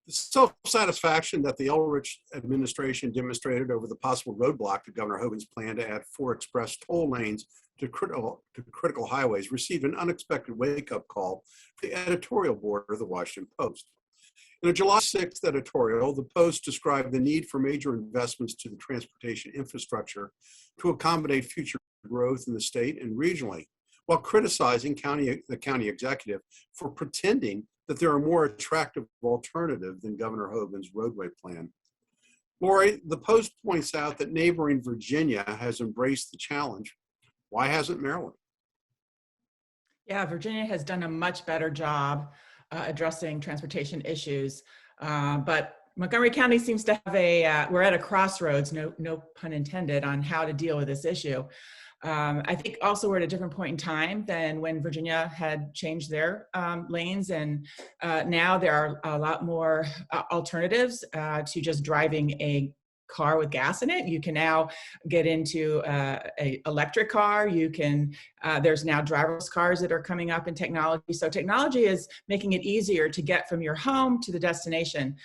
The self-satisfaction that the Ulrich administration demonstrated over the possible roadblock to Governor Hogan's plan to add 4 express toll lanes to critical highways received an unexpected wake-up call from the editorial board of the Washington Post. In a July 6th editorial, the Post described the need for major investments to the transportation infrastructure to accommodate future growth in the state and regionally, while criticizing the county executive for pretending that there are more attractive alternatives than Governor Hogan's roadway plan. Laurie, the Post points out that neighboring Virginia has embraced the challenge. Why hasn't Maryland? Yeah, Virginia has done a much better job addressing transportation issues, but Montgomery County seems to have we're at a crossroads, no pun intended, on how to deal with this issue. I think also we're at a different point in time than when Virginia had changed their lanes, and now there are a lot more alternatives to just driving a car with gas in it. You can now get into a electric car. You can, there's now driverless cars that are coming up in technology. So technology is making it easier to get from your home to the destination.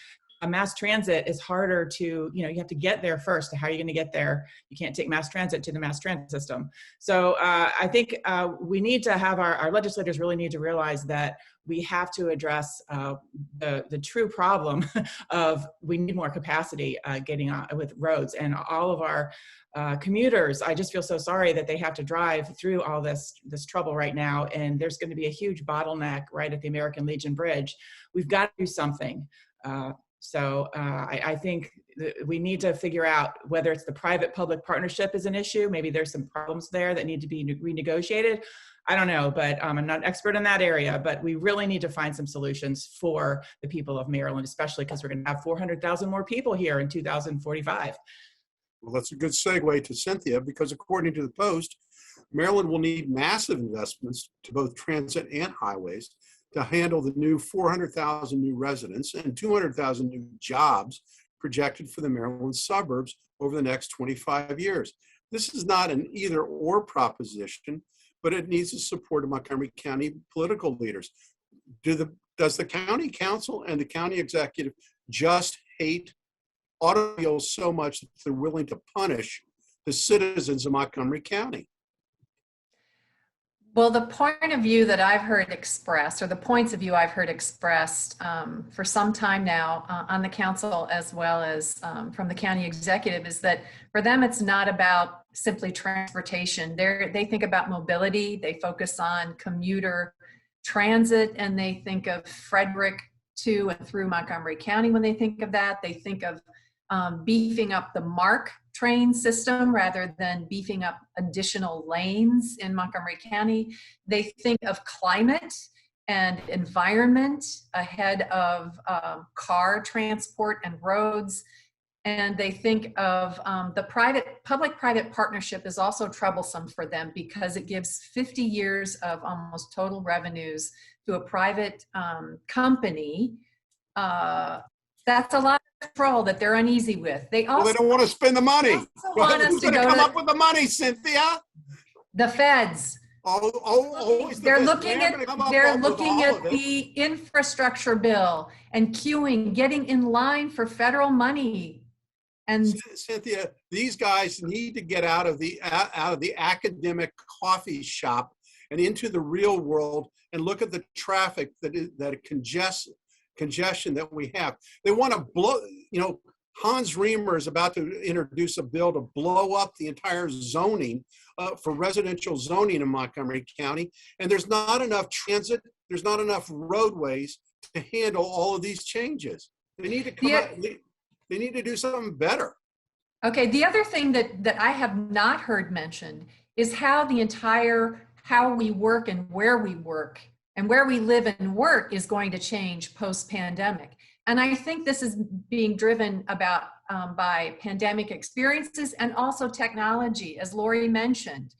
Mass transit is harder to, you have to get there first. How are you going to get there? You can't take mass transit to the mass transit system. So I think we need to have our legislators really need to realize that we have to address the true problem of we need more capacity getting on with roads, and all of our commuters. I just feel so sorry that they have to drive through all this trouble right now, and there's going to be a huge bottleneck right at the American Legion Bridge. We've got to do something. So I think we need to figure out whether it's the private-public partnership is an issue. Maybe there's some problems there that need to be renegotiated. I don't know, but I'm not an expert in that area, but we really need to find some solutions for the people of Maryland, especially because we're going to have 400,000 more people here in 2045. Well, that's a good segue to Cynthia, because according to the Post, Maryland will need massive investments to both transit and highways to handle the new 400,000 new residents and 200,000 new jobs projected for the Maryland suburbs over the next 25 years. This is not an either-or proposition, but it needs the support of Montgomery County political leaders. Does the county council and the county executive just hate automobiles so much that they're willing to punish the citizens of Montgomery County? Well, the point of view that I've heard expressed, or the points of view I've heard expressed for some time now on the council, as well as from the county executive, is that for them it's not about simply transportation. They think about mobility, they focus on commuter transit, and they think of Frederick to and through Montgomery County. When they think of that, they think of beefing up the MARC train system rather than beefing up additional lanes in Montgomery County. They think of climate and environment ahead of car transport and roads. And they think of the public-private partnership is also troublesome for them because it gives 50 years of almost total revenues to a private company. That's a lot of control that they're uneasy with. They don't want to spend the money. Who's going to come up with the money, Cynthia? The feds. They're looking at the infrastructure bill and queuing, getting in line for federal money. And Cynthia, these guys need to get out of the academic coffee shop and into the real world and look at the traffic that congestion that we have. They want to blow, Hans Riemer is about to introduce a bill to blow up the entire zoning for residential zoning in Montgomery County. And there's not enough transit, there's not enough roadways to handle all of these changes. They need to come out, they need to do something better. Okay, the other thing that I have not heard mentioned is how we work and where we work and where we live and work is going to change post-pandemic. And I think this is being driven by pandemic experiences and also technology, as Laurie mentioned.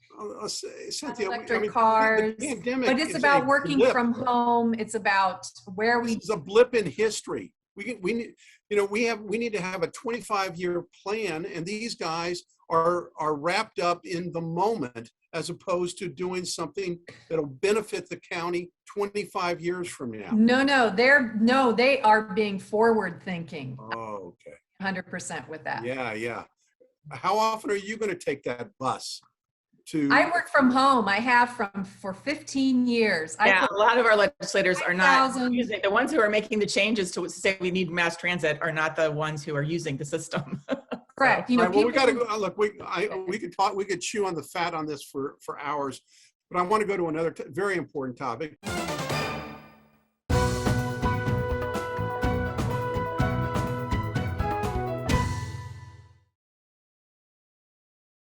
Cynthia, electric cars, but it's about working from home. It's about where we. This is a blip in history. We need to have a 25-year plan, and these guys are wrapped up in the moment as opposed to doing something that'll benefit the county 25 years from now? No, they are being forward thinking. Oh, okay. 100% with that. Yeah. How often are you going to take that bus to? I work from home. I have for 15 years. Yeah, a lot of our legislators are not 5,000 using, the ones who are making the changes to say we need mass transit are not the ones who are using the system. Correct. All right, well, we got to go. Look, we could talk. We could chew on the fat on this for hours, but I want to go to another very important topic.